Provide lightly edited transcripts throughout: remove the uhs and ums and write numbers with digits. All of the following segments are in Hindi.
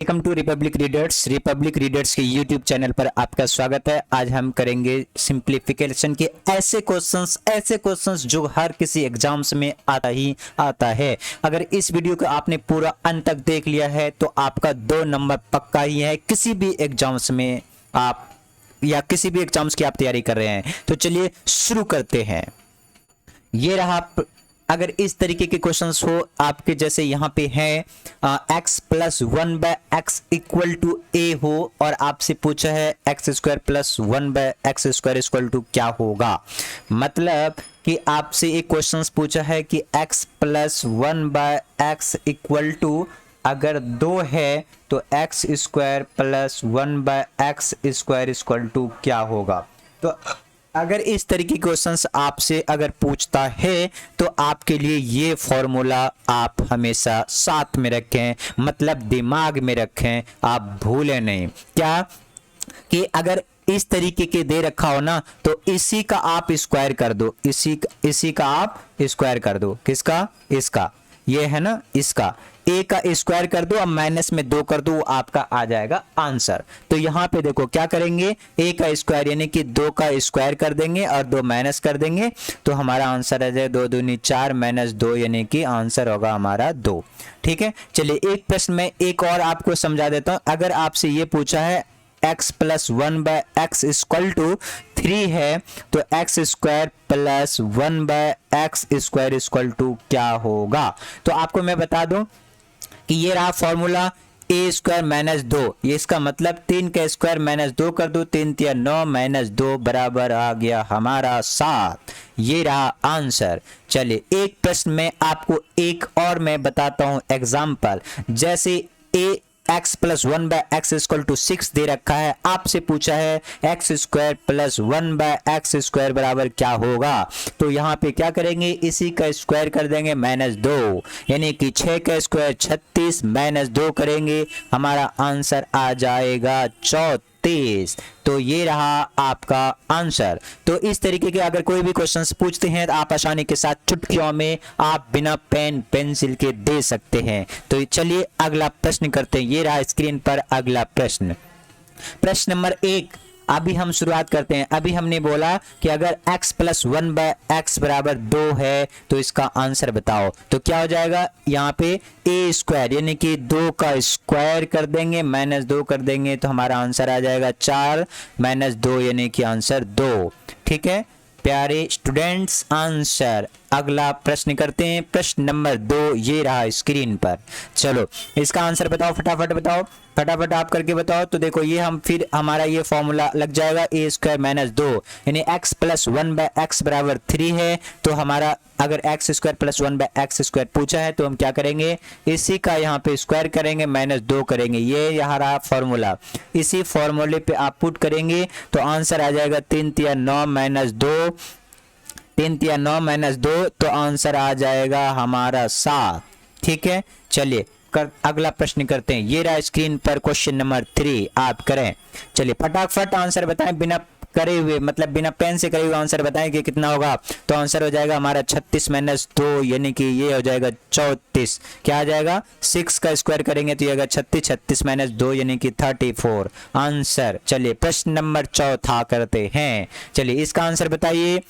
वेलकम टू रिपब्लिक रीडर्स के यूट्यूब चैनल पर आपका स्वागत है। आज हम करेंगे सिंप्लीफिकेशन के ऐसे क्वेश्चंस जो हर किसी एग्जाम्स में आता है। अगर इस वीडियो को आपने पूरा अंत तक देख लिया है तो आपका 2 नंबर पक्का ही है किसी भी एग्जाम्स में आप या किसी भी एग्जाम्स की आप तैयारी कर रहे हैं। तो चलिए शुरू करते हैं। ये रहा, अगर इस तरीके के क्वेश्चंस हो आपके जैसे यहाँ पे है x plus 1/x equal to a हो और आपसे पूछा है x square plus 1/x square equal to क्या होगा। मतलब कि आपसे एक क्वेश्चंस पूछा है कि x plus 1/x equal to अगर 2 है तो x square plus 1/x square equal to क्या होगा। तो अगर इस तरीके के क्वेश्चंस आपसे अगर पूछता है तो आपके लिए ये फॉर्मूला आप हमेशा साथ में रखें, मतलब दिमाग में रखें, आप भूलें नहीं। क्या कि अगर इस तरीके के दे रखा हो ना तो इसी का आप स्क्वायर कर दो, इसी का आप स्क्वायर कर दो। किसका? इसका, ये है ना, इसका a का स्क्वायर कर दो, अब माइनस में 2 कर दो, वो आपका आ जाएगा आंसर। तो यहाँ पे देखो क्या करेंगे, a का स्क्वायर यानी कि 2 का स्क्वायर कर देंगे और 2 माइनस कर देंगे तो हमारा आंसर आ जाएगा 2 दूनी 4 माइनस 2 यानी कि आंसर होगा हमारा 2। ठीक है, चलिए एक प्रश्न में एक और आपको समझा देता हूं। अगर आपसे ये पूछा है x plus 1/x equal to 3 है तो x square plus 1/x square equal to क्या होगा। तो आपको मैं बता दूं कि ये रहा फॉर्मूला a स्क्वायर माइनस 2, ये इसका मतलब 3 का स्क्वायर माइनस 2 कर दो, 3 तिया 9 माइनस 2 बराबर आ गया हमारा 7। ये रहा आंसर। चलिए एक प्रश्न में आपको एक और मैं बताता हूं एग्जाम्पल। जैसे x plus 1/x equal to 6 दे रखा है, आपसे पूछा है x square plus 1/x square बराबर क्या होगा। तो यहाँ पे क्या करेंगे, इसी का स्क्वायर कर देंगे माइनस 2 यानी कि 6 का स्क्वायर 36 माइनस 2 करेंगे, हमारा आंसर आ जाएगा 34। तो ये रहा आपका आंसर। तो इस तरीके के अगर कोई भी क्वेश्चंस पूछते हैं तो आप आसानी के साथ चुटकियों में आप बिना पेन पेंसिल के दे सकते हैं। तो चलिए अगला प्रश्न करते हैं। ये रहा स्क्रीन पर अगला प्रश्न। प्रश्न नंबर 1, अभी हम शुरुआत करते हैं। अभी हमने बोला कि अगर x प्लस 1/x बराबर 2 है तो इसका आंसर बताओ। तो क्या हो जाएगा, यहाँ पे a स्क्वायर यानी कि 2 का स्क्वायर कर देंगे, माइनस 2 कर देंगे तो हमारा आंसर आ जाएगा 4 माइनस 2 यानी कि आंसर 2। ठीक है प्यारे स्टूडेंट्स, आंसर। अगला प्रश्न करते हैं, प्रश्न नंबर 2, ये रहा स्क्रीन पर। चलो इसका आंसर बताओ, फटाफट बताओ, फटाफट आप करके बताओ। तो देखो ये हम फिर हमारा ये फॉर्मूला लग जाएगा a स्क्वायर माइनस 2 यानी x प्लस 1/x बराबर 3 है। तो हमारा अगर x square plus 1/x square पूछा है तो हम क्या करेंगे, इसी का यहाँ पे स्क्वायर करेंगे, माइनस 2 करेंगे। ये यहाँ रहा फॉर्मूला, इसी फॉर्मूले पे आप पुट करेंगे तो आंसर आ जाएगा 3 तिया 9 माइनस 2, 3 तिया 9 माइनस 2 तो आंसर आ जाएगा हमारा 7। ठीक है, चलिए अगला प्रश्न करते हैं। ये रहा स्क्रीन पर क्वेश्चन नंबर 3, आप करें। चलिए फटाफट आंसर बताएं, बिना करे हुए मतलब बिना पेन से करे हुए आंसर बताएं कि कितना होगा। तो आंसर हो जाएगा हमारा 36 माइनस 2 यानी कि ये हो जाएगा 34। क्या आ जाएगा, 6 का स्क्वायर करेंगे तो ये आएगा 36, 36 माइनस 2 यानी कि 34 आंसर। चलिए प्रश्न नंबर 4 करते हैं। चलिए इसका आंसर बताइए।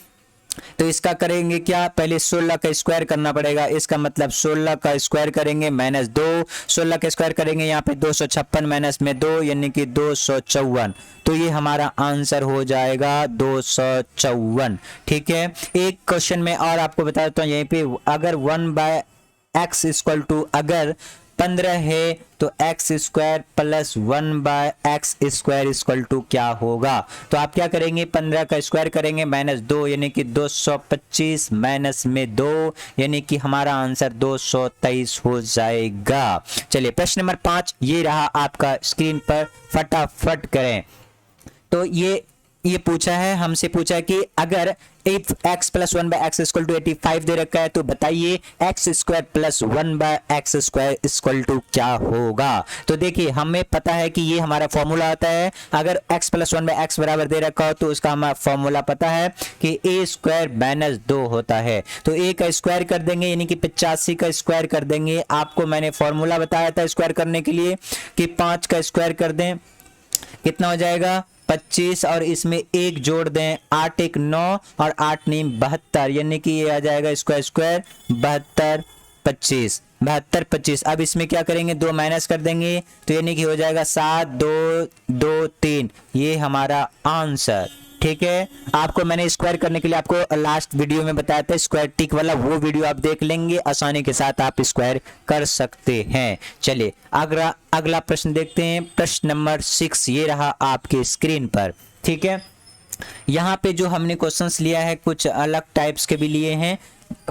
तो इसका करेंगे क्या, पहले 16 का स्क्वायर करना पड़ेगा, इसका मतलब 16 का स्क्वायर करेंगे माइनस 2, 16 का स्क्वायर करेंगे यहाँ पे 256 माइनस में 2 यानी कि 254। तो ये हमारा आंसर हो जाएगा 254। ठीक है, एक क्वेश्चन में और आपको बता देता हूँ, यहीं पे अगर 1/x इक्वल टू अगर 15 है तो x square plus 1/x square equal to क्या होगा। तो आप क्या करेंगे, 15 का स्क्वायर करेंगे माइनस 2 यानी कि 225 माइनस में 2 यानी कि हमारा आंसर 223 हो जाएगा। चलिए प्रश्न नंबर 5, ये रहा आपका स्क्रीन पर, फटाफट करें। तो ये ये पूछा है, हमसे पूछा है कि अगर if x plus 1/x equal to 85 दे रखा है तो बताइए x square plus 1/x square equal to क्या होगा। तो देखिए हमें पता है कि ये हमारा फॉर्मूला आता है, अगर x प्लस 1/x बराबर दे रखा हो तो उसका हमारा फॉर्मूला पता है कि a स्क्वायर माइनस 2 होता है। तो a का स्क्वायर कर देंगे यानी कि 85 का स्क्वायर कर देंगे। आपको मैंने फॉर्मूला बताया था स्क्वायर करने के लिए कि 5 का स्क्वायर कर दें, कितना हो जाएगा 25, और इसमें एक जोड़ दें 8 1 9 और 8 9 72, यानी कि ये आ जाएगा स्क्वायर स्क्वायर 72 25 72 25। अब इसमें क्या करेंगे 2 माइनस कर देंगे तो यानी कि हो जाएगा 7 2 2 3, ये हमारा आंसर। ठीक है, आपको मैंने स्क्वायर करने के लिए आपको लास्ट वीडियो में बताया था स्क्वायर टिक वाला, वो वीडियो आप देख लेंगे, आसानी के साथ आप स्क्वायर कर सकते हैं। चलिए अगला प्रश्न देखते हैं, प्रश्न नंबर 6 ये रहा आपके स्क्रीन पर। ठीक है, यहाँ पे जो हमने क्वेश्चंस लिया है कुछ अलग टाइप्स के भी लिए हैं,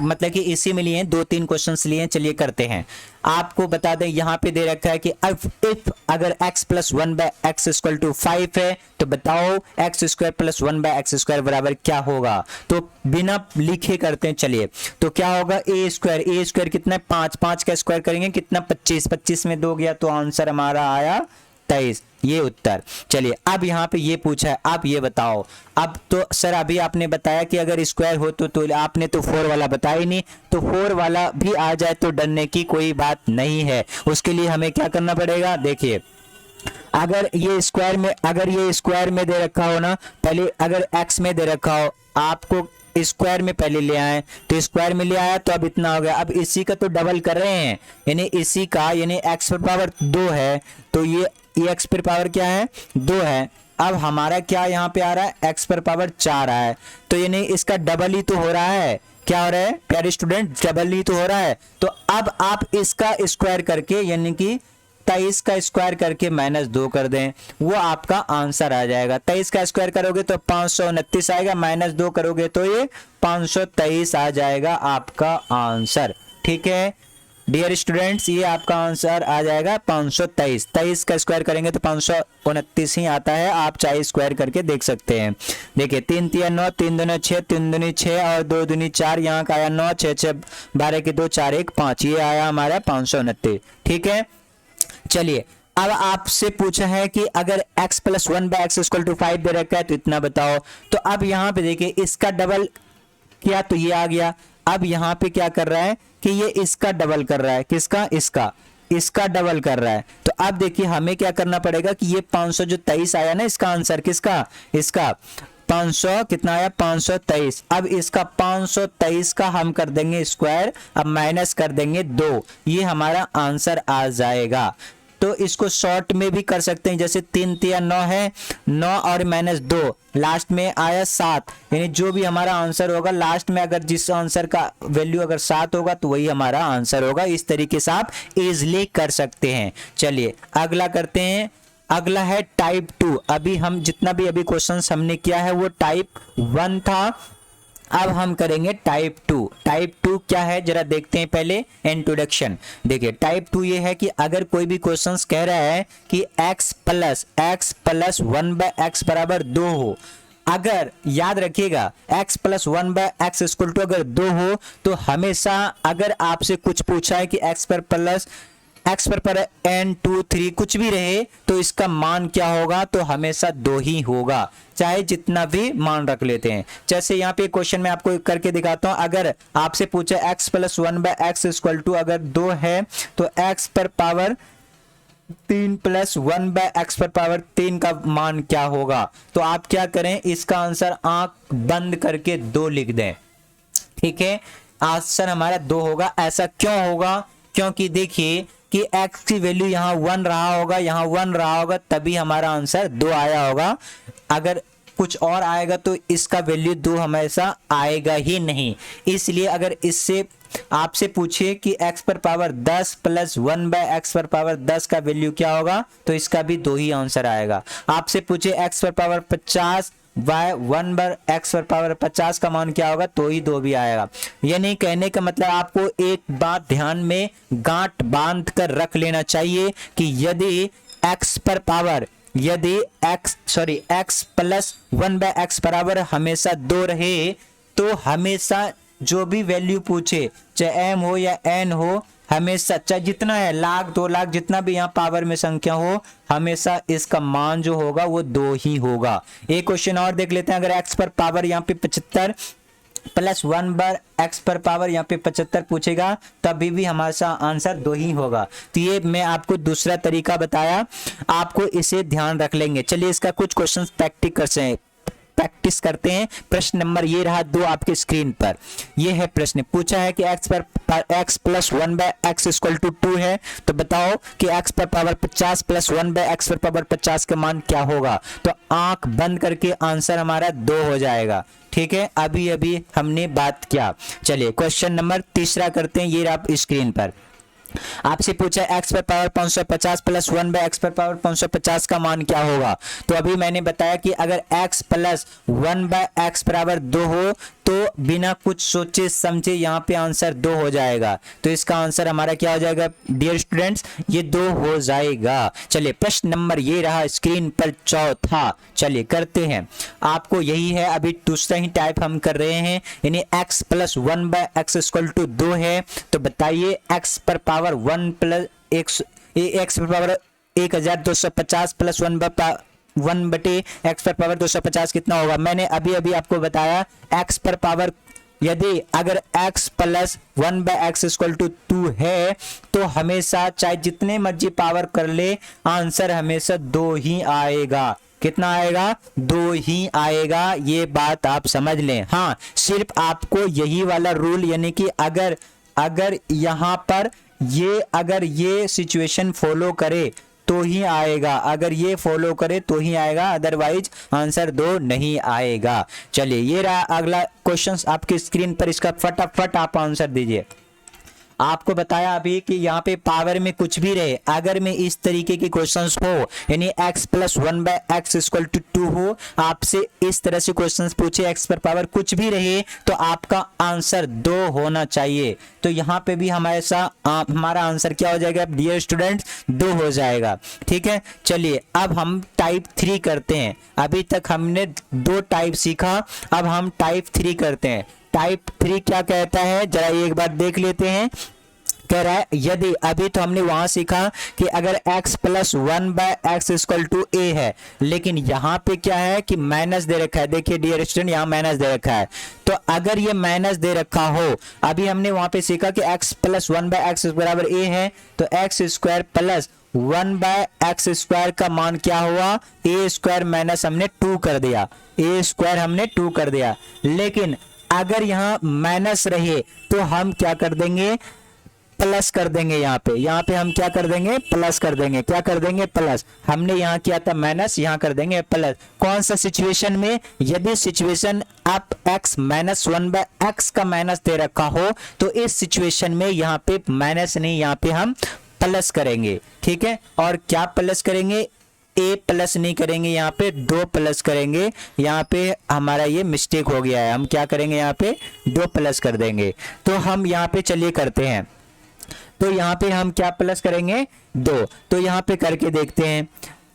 मतलब कि इसी में लिए हैं, 2-3 क्वेश्चंस लिए हैं। चलिए करते हैं। आपको बता दें यहाँ पे दे रखा है कि इफ अगर x plus 1/x equal to 5 है तो बताओ x square plus 1/x square बराबर क्या होगा। तो बिना लिखे करते हैं। चलिए तो क्या होगा a स्क्वायर कितना है 5, 5 का स्क्वायर करेंगे कितना 25, 25 में 2 गया तो आंसर हमारा आया 23, ये उत्तर। चलिए अब यहाँ पे ये पूछा है, आप ये बताओ। अब तो सर अभी आपने बताया कि अगर स्क्वायर हो तो आपने तो 4 वाला बताया ही नहीं, तो 4 वाला भी आ जाए तो डरने की कोई बात नहीं है। उसके लिए हमें क्या करना पड़ेगा, देखिए अगर ये स्क्वायर में दे रखा हो ना, पहले अगर x में दे रखा हो आपको स्क्वायर में पहले ले आए, तो स्क्वायर में ले आया तो अब इतना हो गया। अब इसी का तो डबल कर रहे हैं, यानी इसी का, यानी x पर पावर 2 है तो ये x पर पावर क्या है 2 है। अब हमारा क्या यहाँ पे आ रहा है x पर पावर 4 है, तो यानी इसका डबल ही तो हो रहा है। क्या हो रहा है प्यारे स्टूडेंट, डबल ही तो हो रहा है। तो अब आप इसका स्क्वायर करके यानी कि 23 का स्क्वायर करके -2 कर दें, वो आपका आंसर आ जाएगा। 23 का स्क्वायर करोगे तो 529 आएगा, -2 करोगे तो ये 523 आ जाएगा आपका आंसर। ठीक है डियर स्टूडेंट्स, ये आपका आंसर आ जाएगा 523। 23 का स्क्वायर करेंगे तो 529 ही आता है, आप चाहे स्क्वायर करके देख सकते हैं। देखिए 3 3 9, 3 2 6, 3 2 6 और 2 2 4, यहाँ का आया 9, 6 6 12 के 2 4 1 5, ये आया हमारा 529। ठीक है, चलिए अब आपसे पूछा है कि अगर x plus 1/x equal to 5 दे रखा है तो इतना बताओ। तो अब यहाँ पे देखिए इसका डबल किया तो ये आ गया। अब यहाँ पे क्या कर रहा है कि ये इसका डबल कर रहा है, किसका, इसका डबल कर रहा है। तो अब देखिए हमें क्या करना पड़ेगा कि ये 523 आया ना, इसका आंसर किसका, इसका 500 कितना आया 523। अब इसका 523 का हम कर देंगे स्क्वायर, अब माइनस कर देंगे 2, ये हमारा आंसर आ जाएगा। तो इसको शॉर्ट में भी कर सकते हैं, जैसे 3 3 9 है, 9 और -2 लास्ट में आया 7, यानी जो भी हमारा आंसर होगा लास्ट में अगर जिस आंसर का वैल्यू अगर 7 होगा तो वही हमारा आंसर होगा। इस तरीके से आप इजिली कर सकते हैं। चलिए अगला करते हैं, अगला है टाइप 2। अभी हम जितना भी अभी क्वेश्चंस हमने किया है वो टाइप 1 था, अब हम करेंगे टाइप 2। टाइप 2 क्या है जरा देखते हैं पहले इंट्रोडक्शन। देखिए टाइप 2 ये है कि अगर कोई भी क्वेश्चंस कह रहा है कि x प्लस 1/x बराबर 2 हो, अगर याद रखिएगा x plus 1/x equal to अगर 2 हो तो हमेशा अगर आपसे कुछ पूछा है कि x पर n 2 3 कुछ भी रहे तो इसका मान क्या होगा, तो हमेशा 2 ही होगा, चाहे जितना भी मान रख लेते हैं। जैसे यहाँ पे क्वेश्चन में आपको करके दिखाता हूं, अगर आपसे पूछे x plus 1/x equal to अगर 2 है तो x पर पावर 3 प्लस 1/x पर पावर 3 का मान क्या होगा। तो आप क्या करें, इसका आंसर आंख बंद करके 2 लिख दें। ठीक है, आंसर हमारा 2 होगा। ऐसा क्यों होगा, क्योंकि देखिए कि x की वैल्यू यहाँ 1 रहा होगा, यहाँ 1 रहा होगा, तभी हमारा आंसर 2 आया होगा। अगर कुछ और आएगा तो इसका वैल्यू 2 हमेशा आएगा ही नहीं। इसलिए अगर इससे आपसे पूछे कि x पर पावर 10 प्लस 1/x पर पावर 10 का वैल्यू क्या होगा, तो इसका भी 2 ही आंसर आएगा। आपसे पूछे x पर पावर 50 1/x पर पावर 50 का मान क्या होगा, तो ही 2 भी आएगा। यानी कहने का मतलब आपको एक बात ध्यान में गांठ बांध कर रख लेना चाहिए कि यदि x पर पावर यदि x प्लस 1/x बराबर हमेशा 2 रहे तो हमेशा जो भी वैल्यू पूछे, चाहे m हो या n हो, हमेशा चाहे जितना है, लाख 2 लाख जितना भी यहाँ पावर में संख्या हो, हमेशा इसका मान जो होगा वो 2 ही होगा। एक क्वेश्चन और देख लेते हैं। अगर x पर पावर यहाँ पे 75 प्लस 1/x पर पावर यहाँ पे 75 पूछेगा, तभी भी हमारा आंसर 2 ही होगा। तो ये मैं आपको दूसरा तरीका बताया, आपको इसे ध्यान रख लेंगे। चलिए इसका कुछ क्वेश्चन प्रैक्टिस करते हैं। प्रश्न नंबर ये रहा 2 आपके स्क्रीन पर। ये है प्रश्न, पूछा है कि x plus 1/x equal to 2 है, तो बताओ कि x पर पावर 50 प्लस 1/x पर पावर 50 का मान क्या होगा। तो आंख बंद करके आंसर हमारा 2 हो जाएगा। ठीक है, अभी अभी हमने बात किया। चलिए क्वेश्चन नंबर तीसरा करते हैं। ये आप स्क्रीन पर आपसे पूछा है x पर पावर 550 प्लस 1/x पर पावर 550 का मान क्या होगा। तो अभी मैंने बताया कि अगर x प्लस 1/x बराबर 2 हो तो बिना कुछ सोचे समझे यहाँ पे आंसर 2 हो जाएगा। तो इसका आंसर हमारा क्या हो जाएगा डियर स्टूडेंट्स, ये 2 हो जाएगा। चलिए प्रश्न नंबर ये रहा स्क्रीन पर चौथा। चलिए करते हैं, आपको यही है, अभी दूसरा ही टाइप हम कर रहे हैं, यानी x plus 1/x equal to 2 है। तो बताइए x पर पावर 1 प्लस x पर पावर 1250 प्लस 1/x पर पावर 250 कितना होगा। मैंने अभी अभी आपको बताया x पर पावर, यदि अगर x plus 1/x equal to 2 है तो हमेशा चाहे जितने मर्जी पावर कर ले, आंसर हमेशा 2 ही आएगा। कितना आएगा, 2 ही आएगा। ये बात आप समझ लें। हाँ, सिर्फ आपको यही वाला रूल, यानी कि अगर यहाँ पर अगर ये सिचुएशन फॉलो करे तो ही आएगा, अगर ये फॉलो करे तो ही आएगा, अदरवाइज आंसर 2 नहीं आएगा। चलिए ये रहा अगला क्वेश्चन आपकी स्क्रीन पर, इसका फटाफट आप आंसर दीजिए। आपको बताया अभी कि यहाँ पे पावर में कुछ भी रहे, अगर में इस तरीके के क्वेश्चंस हो, यानी x plus 1/x equal to 2 हो, आपसे इस तरह से क्वेश्चंस पूछे, x पर पावर कुछ भी रहे तो आपका आंसर 2 होना चाहिए। तो यहाँ पे भी हमारा आंसर क्या हो जाएगा डियर स्टूडेंट्स, 2 हो जाएगा। ठीक है, चलिए अब हम टाइप 3 करते हैं। अभी तक हमने 2 टाइप सीखा, अब हम टाइप 3 करते हैं। टाइप 3 क्या कहता है, जरा एक बार देख लेते हैं। कह रहा है यदि, अभी तो हमने वहां सीखा कि अगर x plus 1/x equal to a है, लेकिन यहाँ पे क्या है कि माइनस दे रखा है। देखिए डियर स्टूडेंट, यहाँ माइनस दे रखा है। तो अगर ये माइनस दे रखा हो, अभी हमने वहां पे सीखा कि x प्लस 1/x बराबर a है, तो x square plus 1/x square का मान क्या हुआ, a स्क्वायर माइनस हमने 2 कर दिया, a स्क्वायर हमने 2 कर दिया। लेकिन अगर यहाँ माइनस रहे तो हम क्या कर देंगे, प्लस कर देंगे। यहाँ पे हम क्या कर देंगे, प्लस कर देंगे। क्या कर देंगे, प्लस। हमने यहाँ किया था माइनस, यहाँ कर देंगे प्लस। कौन सा सिचुएशन में, यदि सिचुएशन आप x माइनस 1/x का माइनस दे रखा हो तो इस सिचुएशन में यहाँ पे माइनस नहीं, यहाँ पे हम प्लस करेंगे। ठीक है, और क्या प्लस करेंगे, a प्लस नहीं करेंगे, यहाँ पे 2 प्लस करेंगे। यहाँ पे हमारा ये मिस्टेक हो गया है, हम क्या करेंगे, यहाँ पे 2 प्लस कर देंगे। तो हम यहाँ पे चलिए करते हैं, तो यहाँ पे हम क्या प्लस करेंगे, 2। तो यहाँ पे करके देखते हैं।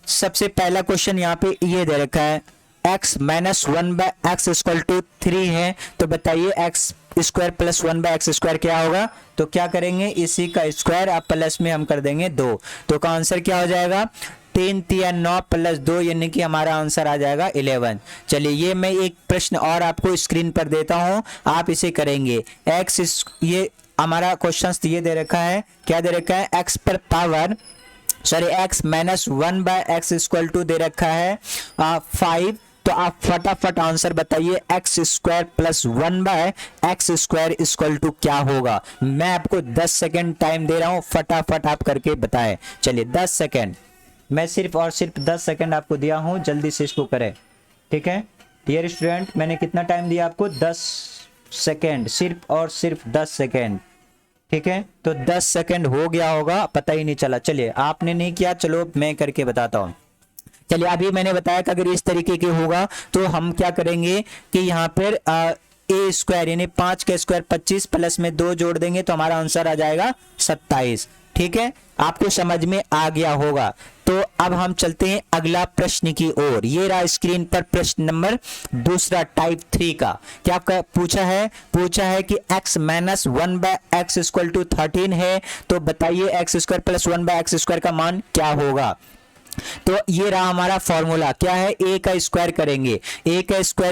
सबसे पहला क्वेश्चन यहाँ पे ये दे रखा है x minus 1/x equal to 3 है, तो बताइए x square plus 1/x square क्या होगा। तो क्या करेंगे, इसी का स्क्वायर आप प्लस में हम कर देंगे 2। तो का आंसर क्या हो जाएगा, 3 3 9 प्लस 2, यानी कि हमारा आंसर आ जाएगा 11। चलिए ये मैं एक प्रश्न और आपको स्क्रीन पर देता हूं, आप इसे करेंगे। ये हमारा क्वेश्चन ये दे रखा है, क्या दे रखा है, x पर power x minus 1/x equal to दे रखा है 5। तो आप फटाफट आंसर बताइए, x square plus 1/x square equal to क्या होगा। मैं आपको 10 सेकेंड टाइम दे रहा हूं, फटाफट आप करके बताएं। चलिए 10 सेकेंड, मैं सिर्फ और सिर्फ 10 सेकेंड आपको दिया हूं, जल्दी से इसको करें। ठीक है डियर स्टूडेंट, मैंने कितना टाइम दिया आपको, 10 सेकेंड, सिर्फ और सिर्फ 10 सेकेंड। ठीक है, तो 10 सेकेंड हो गया होगा, पता ही नहीं चला। चलिए आपने नहीं किया, चलो मैं करके बताता हूं। चलिए अभी मैंने बताया कि अगर इस तरीके के होगा तो हम क्या करेंगे कि यहाँ पर a स्क्वायर यानी 5 का स्क्वायर 25 प्लस में 2 जोड़ देंगे तो हमारा आंसर आ जाएगा 27। ठीक है, आपको समझ में आ गया होगा। तो अब हम चलते हैं अगला प्रश्न की ओर। ये रहा स्क्रीन पर प्रश्न नंबर दूसरा टाइप 3 का। क्या पूछा है कि x माइनस 1/x=13 है, तो बताइए x² प्लस 1/x² का मान क्या होगा। तो ये रहा हमारा फॉर्मूला, क्या है, a का स्क्वायर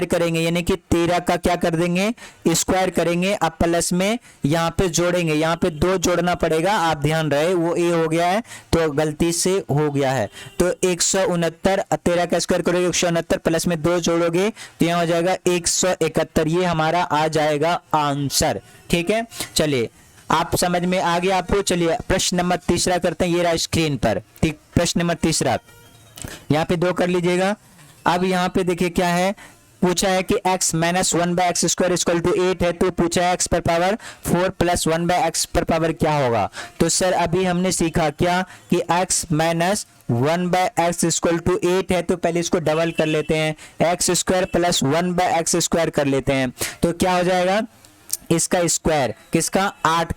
करेंगे, यानी कि 13 का क्या कर देंगे, स्क्वायर करेंगे। अब प्लस में यहाँ पे जोड़ेंगे, यहाँ पे 2 जोड़ना पड़ेगा, आप ध्यान रहे, वो a हो गया है तो गलती से हो गया है। तो 169, 13 का स्क्वायर करोगे 169, प्लस में 2 जोड़ोगे तो यहाँ हो जाएगा 171। ये हमारा आ जाएगा आंसर। ठीक है, चलिए आप समझ में आ गया आपको। चलिए प्रश्न नंबर तीसरा करते हैं, ये रहा स्क्रीन पर। ठीक, प्रश्न नंबर तीसरा, यहाँ पे 2 कर लीजिएगा। अब यहाँ पे देखिए क्या है, पूछा है कि x माइनस 1/x² 8 है, तो पूछा है x पर पावर 4 प्लस 1/x पर पावर क्या होगा। तो सर अभी हमने सीखा क्या कि x माइनस 1/x 8 है, तो पहले इसको डबल कर लेते हैं, x² प्लस 1/x² कर लेते हैं, तो क्या हो जाएगा, इसका स्क्वायर, किसका, 8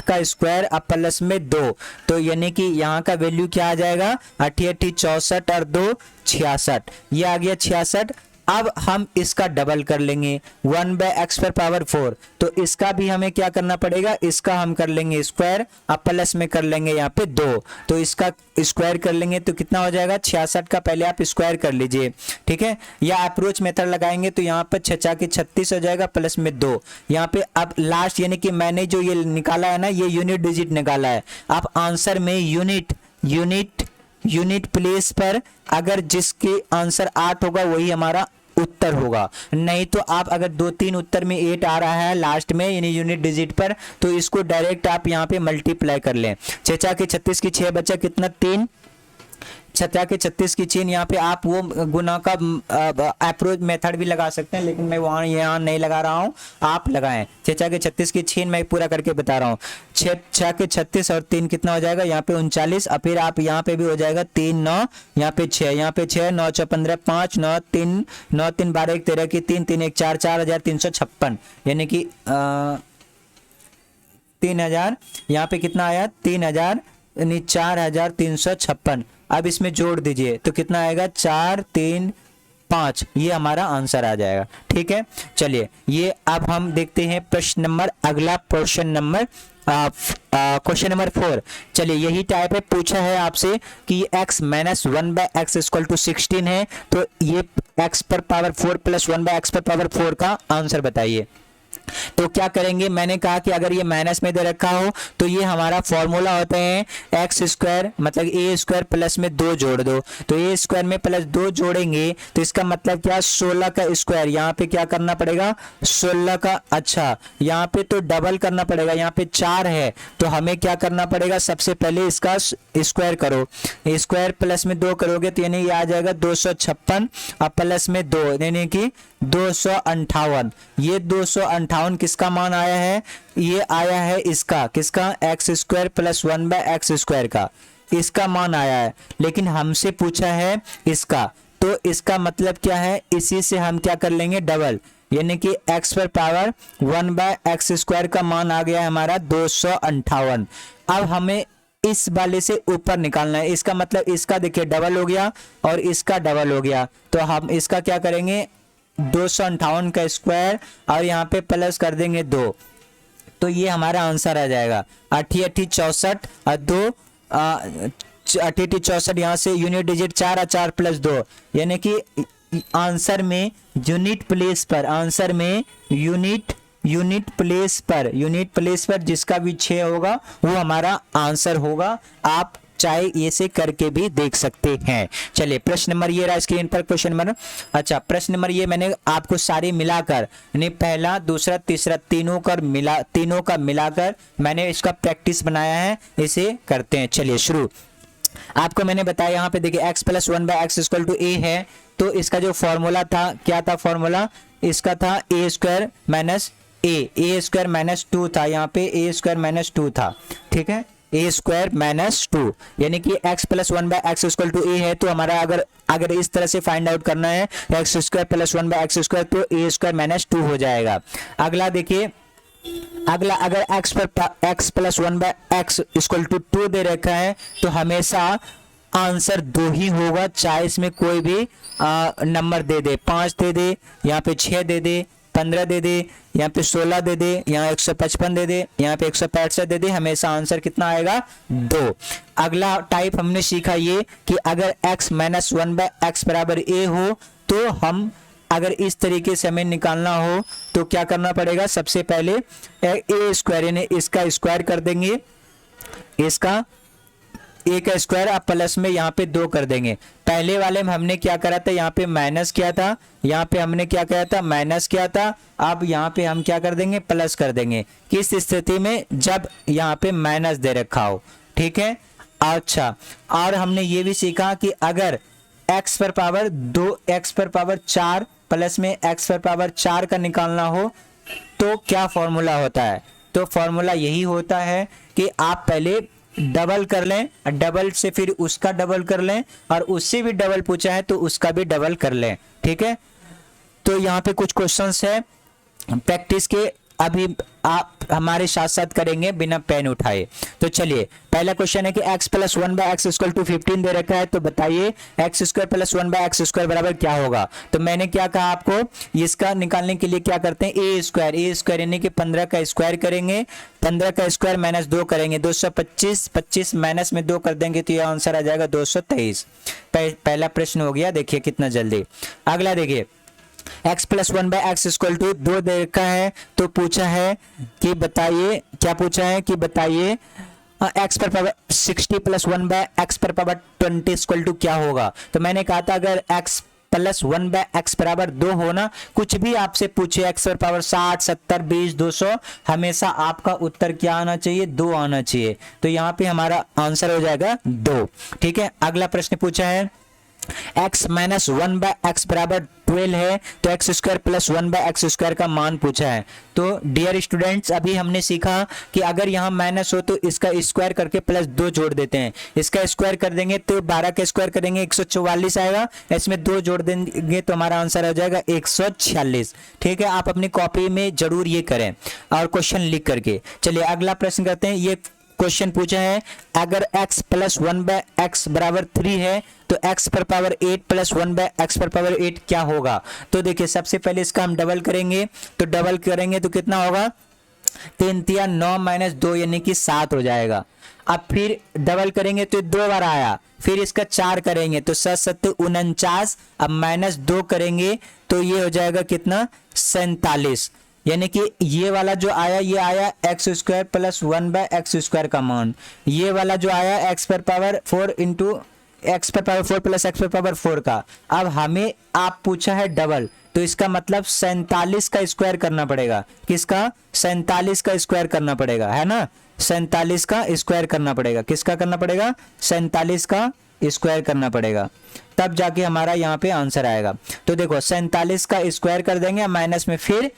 का स्क्वायर, अब प्लस में 2, तो यानी कि यहाँ का वैल्यू क्या आ जाएगा, 8 64 और 2 66, ये आ गया 66। अब हम इसका डबल कर लेंगे 1/x पर पावर 4, तो इसका भी हमें क्या करना पड़ेगा, इसका हम कर लेंगे स्क्वायर, अब प्लस में कर लेंगे यहाँ पे 2, तो इसका स्क्वायर कर लेंगे तो कितना हो जाएगा, 66 का पहले आप स्क्वायर कर लीजिए। ठीक है, या अप्रोच मेथड लगाएंगे तो यहाँ पर 6 के 36 हो जाएगा, प्लस में 2 यहाँ पे। अब लास्ट यानी कि मैंने जो ये निकाला है ना, ये यूनिट डिजिट निकाला है। आप आंसर में यूनिट प्लेस पर अगर जिसके आंसर 8 होगा वही हमारा उत्तर होगा, नहीं तो आप अगर 2-3 उत्तर में 8 आ रहा है लास्ट में यानी यूनिट डिजिट पर, तो इसको डायरेक्ट आप यहाँ पे मल्टीप्लाई कर लें। 6 के 36 की 6 बचा कितना, 3, 6 के 36 की चेन, यहाँ पे आप वो गुना का अप्रोच मेथड भी लगा सकते हैं, लेकिन मैं वहाँ यहाँ नहीं लगा रहा हूँ, आप लगाएं। 6 के 36 की चेन मैं पूरा करके बता रहा हूँ। 6 के 36 और 3 कितना हो जाएगा, यहाँ पे 39, और फिर आप यहाँ पे भी हो जाएगा 3 9, यहाँ पे 6 9 6 15 5 9 3 9 3 12 1 13 की 3 3 1 4 4356, यानी कि 3000, यहाँ पे कितना आया 3000 यानी 4356। अब इसमें जोड़ दीजिए तो कितना आएगा, 4 3 5, ये हमारा आंसर आ जाएगा। ठीक है, चलिए ये अब हम देखते हैं प्रश्न नंबर अगला, क्वेश्चन नंबर 4। चलिए यही टाइप है, पूछा है आपसे कि x माइनस 1/x 16 है, तो ये x पर पावर 4 प्लस 1/x पर पावर 4 का आंसर बताइए। तो क्या करेंगे, मैंने कहा कि अगर ये माइनस में दे रखा हो तो ये हमारा फॉर्मूला होता है x² मतलब a² प्लस में 2 जोड़ दो, तो a² में प्लस 2 जोड़ेंगे तो इसका मतलब क्या, 16 का स्क्वायर, यहाँ पे क्या करना पड़ेगा, 16 का, अच्छा यहाँ पे तो डबल करना पड़ेगा, यहाँ पे 4 है तो हमें क्या करना पड़ेगा, सबसे पहले इसका स्क्वायर करो, स्क्वायर प्लस में 2 करोगे तो यानी ये आ जाएगा 256, और प्लस में 2 यानी कि 258। ये 258 किसका मान आया है, ये आया है इसका, किसका, x² प्लस 1/x² का, इसका मान आया है, लेकिन हमसे पूछा है इसका, तो इसका मतलब क्या है, इसी से हम क्या कर लेंगे, डबल, यानी कि x पर पावर 1/x² का मान आ गया है हमारा 258। अब हमें इस वाले से ऊपर निकालना है, इसका मतलब इसका देखिए डबल हो गया और इसका डबल हो गया, तो हम इसका क्या करेंगे, 258 का स्क्वायर और यहाँ पे प्लस कर देंगे 2, तो ये हमारा आंसर आ जाएगा 8 64 और 2 8 64, यहाँ से यूनिट डिजिट 4 और 4 प्लस 2, यानी कि आंसर में यूनिट प्लेस पर, आंसर में यूनिट प्लेस पर जिसका भी 6 होगा वो हमारा आंसर होगा। आप चाहे ऐसे करके भी देख सकते हैं। चलिए प्रश्न नंबर ये रहा स्क्रीन पर, क्वेश्चन नंबर, अच्छा प्रश्न नंबर ये मैंने आपको सारे मिलाकर यानी पहला दूसरा तीसरा तीनों का मिलाकर मैंने इसका प्रैक्टिस बनाया है, इसे करते हैं। चलिए शुरू। आपको मैंने बताया यहाँ पे देखिए x प्लस 1/x a है, तो इसका जो फॉर्मूला था, क्या था फॉर्मूला, इसका था a² माइनस a² माइनस 2 था, यहाँ पे a² माइनस 2 था, ठीक है, a² माइनस 2, यानी कि x प्लस 1/x a है, तो हमारा अगर इस तरह से फाइंड आउट करना है x² प्लस 1/x² तो a² माइनस 2 हो जाएगा। अगला देखिए, अगला अगर x प्लस 1/x 2 दे रखा है तो हमेशा आंसर 2 ही होगा, चाहे इसमें कोई भी नंबर दे दे, 5 दे दे, यहाँ पे 6 दे दे, 15 दे दे, यहाँ पे 16 दे दे, यहाँ 155 दे दे, यहाँ पे 165 दे दे, हमेशा आंसर कितना आएगा 2। अगला टाइप हमने सीखा ये कि अगर x माइनस 1/x बराबर a हो तो हम अगर इस तरीके से हमें निकालना हो तो क्या करना पड़ेगा, सबसे पहले a स्क्वायर यानी इसका स्क्वायर कर देंगे, इसका a का स्क्वायर अब प्लस में यहाँ पे 2 कर देंगे। पहले वाले में हमने क्या करा था, यहाँ पे माइनस किया था, यहाँ पे हमने क्या किया था, माइनस किया था, अब यहाँ पे हम क्या कर देंगे, प्लस कर देंगे। किस स्थिति में, जब यहाँ पे माइनस दे रखा हो, ठीक है। अच्छा, और हमने ये भी सीखा कि अगर x पर पावर 2, x पर पावर 4 प्लस में x पर पावर 4 का निकालना हो तो क्या फॉर्मूला होता है, तो फॉर्मूला यही होता है कि आप पहले डबल कर लें, डबल से फिर उसका डबल कर लें, और उससे भी डबल पूछा है तो उसका भी डबल कर लें, ठीक है। तो यहाँ पे कुछ क्वेश्चंस है प्रैक्टिस के, अभी आप हमारे साथ साथ करेंगे बिना पेन उठाए। तो चलिए, पहला क्वेश्चन है कि x plus 1/x equal to 15 दे रखा है, तो बताइए x square plus 1/x square बराबर क्या होगा। तो मैंने क्या कहा आपको, इसका निकालने के लिए क्या करते हैं, a स्क्वायर यानी कि 15 का स्क्वायर करेंगे, 15 का स्क्वायर माइनस 2 करेंगे, 225, 25 माइनस में 2 कर देंगे तो यह आंसर आ जाएगा 223। पहला प्रश्न हो गया, देखिए कितना जल्दी। अगला देखिए, x plus 1/x equal to 2 दे रखा है, तो पूछा है कि बताइए, क्या पूछा है कि बताइए x पर पावर 60 प्लस 1/x पर पावर 20 इक्वल टू क्या होगा। तो मैंने कहा था अगर x प्लस 1/x बराबर 2 होना, कुछ भी आपसे पूछे x पर पावर 60, 70, 20, 200, हमेशा आपका उत्तर क्या आना चाहिए, 2 आना चाहिए। तो यहाँ पे हमारा आंसर हो जाएगा 2, ठीक है। अगला प्रश्न पूछा है x माइनस 1/x बराबर 12 है, तो x square plus 1/x square का मान पूछा है। तो डियर स्टूडेंट्स, अभी हमने सीखा कि अगर यहाँ माइनस हो तो इसका स्क्वायर करके प्लस 2 जोड़ देते हैं, इसका स्क्वायर कर देंगे तो 12 का स्क्वायर करेंगे 144 आएगा, इसमें 2 जोड़ देंगे तो हमारा आंसर हो जाएगा 146, ठीक है। आप अपनी कॉपी में जरूर ये करें और क्वेश्चन लिख करके। चलिए अगला प्रश्न करते हैं। ये क्वेश्चन पूछा है अगर x प्लस 1/x बराबर 3 है तो x पर पावर 8 प्लस 1/x पर पावर 8 क्या होगा। तो देखिए, सबसे पहले इसका हम डबल करेंगे, तो डबल करेंगे तो कितना होगा, 3 तिया 9 माइनस 2 यानी कि 7 हो जाएगा। अब फिर डबल करेंगे तो 2 बार आया, फिर इसका 4 करेंगे तो 7 49, अब माइनस 2 करेंगे तो ये हो जाएगा कितना, 47, यानी कि ये वाला जो आया ये आया x square plus 1/x square का मान, ये वाला जो आया x पर पावर 4 इंटू x पर पावर 4 प्लस x पर पावर 4 का। अब हमें आप पूछा है डबल, तो इसका मतलब 47 का स्क्वायर करना पड़ेगा, किसका, 47 का स्क्वायर करना पड़ेगा, है ना, 47 का स्क्वायर करना पड़ेगा, किसका करना पड़ेगा, 47 का स्क्वायर करना पड़ेगा, तब जाके हमारा यहाँ पे आंसर आएगा। तो देखो 47 का स्क्वायर कर देंगे, माइनस में फिर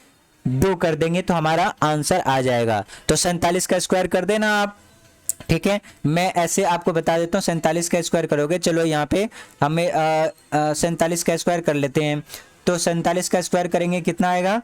2 कर देंगे तो हमारा आंसर आ जाएगा। तो 47 का स्क्वायर कर देना आप, ठीक है। मैं ऐसे आपको बता देता हूँ, 47 का स्क्वायर करोगे, चलो यहाँ पे हमें 47 का स्क्वायर कर लेते हैं। तो 47 का स्क्वायर करेंगे कितना आएगा,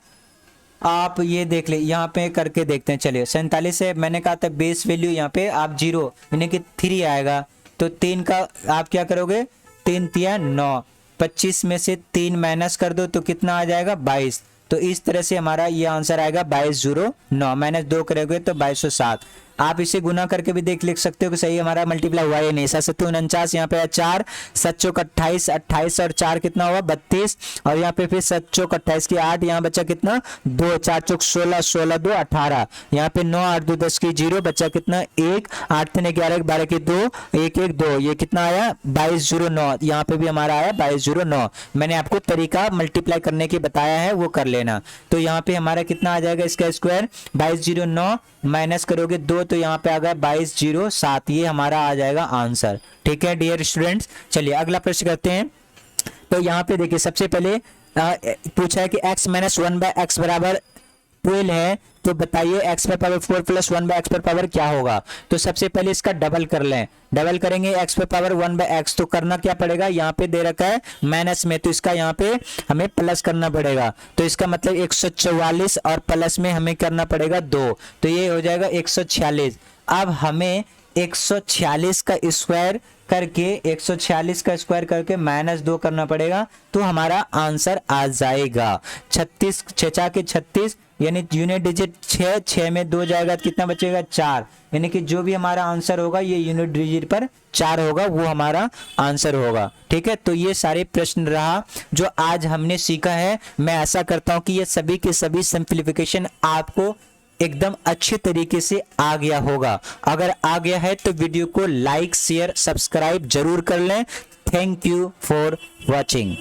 आप ये देख ले, यहाँ पे करके देखते हैं। चलिए 47 से मैंने कहा था बेस वैल्यू यहाँ पे आप 0 यानी कि 3 आएगा, तो 3 का आप क्या करोगे, 3 तिया 9, 25 में से 3 माइनस कर दो तो कितना आ जाएगा, 22। तो इस तरह से हमारा ये आंसर आएगा 2209, माइनस 2 करोगे तो 2207। आप इसे गुना करके भी लिख सकते हो कि सही हमारा मल्टीप्लाई हुआ है नहीं। 7 यहाँ पे 4, 7 चौक 28, 28 और 4 कितना हुआ 32, और यहाँ पे फिर 7 चौक 28 की 8, यहाँ बचा कितना 2, 4 चौक 16, 16 2 18, यहाँ पे 9 8 2 10 की 0, बचा कितना 1, 8 3 11 12 की 2, 1 1 2, ये कितना आया 2209, यहाँ पे भी हमारा आया 2209। मैंने आपको तरीका मल्टीप्लाई करने की बताया है, वो कर लेना। तो यहाँ पे हमारा कितना आ जाएगा, इसका स्क्वायर 2209 माइनस करोगे 2 तो यहाँ पे आ गया 2207, ये हमारा आ जाएगा आंसर, ठीक है डियर स्टूडेंट्स। चलिए अगला प्रश्न करते हैं। तो यहाँ पे देखिए, सबसे पहले पूछा है कि x माइनस 1/x बराबर 12 है, तो बताइए x पर पावर 4 प्लस 1/x पर पावर क्या होगा। तो सबसे पहले इसका डबल कर लें, डबल करेंगे x पर पावर 1/x, तो करना क्या पड़ेगा, यहाँ पे दे रखा है माइनस में, तो इसका यहाँ पे हमें प्लस करना पड़ेगा, तो इसका मतलब 144 और प्लस में हमें करना पड़ेगा 2, तो ये हो जाएगा 146। अब हमें 146 का स्क्वायर करके 146 का स्क्वायर करके -2 करना पड़ेगा, तो हमारा आंसर आ जाएगा 36। 6 के 36 यानी यूनिट डिजिट 6, 6 में 2 जाएगा तो कितना बचेगा 4, यानी कि जो भी हमारा आंसर होगा ये यूनिट डिजिट पर 4 होगा, वो हमारा आंसर होगा। ठीक है, तो ये सारे प्रश्न रहा जो आज हमने सीखा है। मैं आशा करता हूं कि ये सभी के सभी सिंप्लीफिकेशन आपको एकदम अच्छे तरीके से आ गया होगा। अगर आ गया है तो वीडियो को लाइक शेयर सब्सक्राइब जरूर कर लें। Thank you for watching.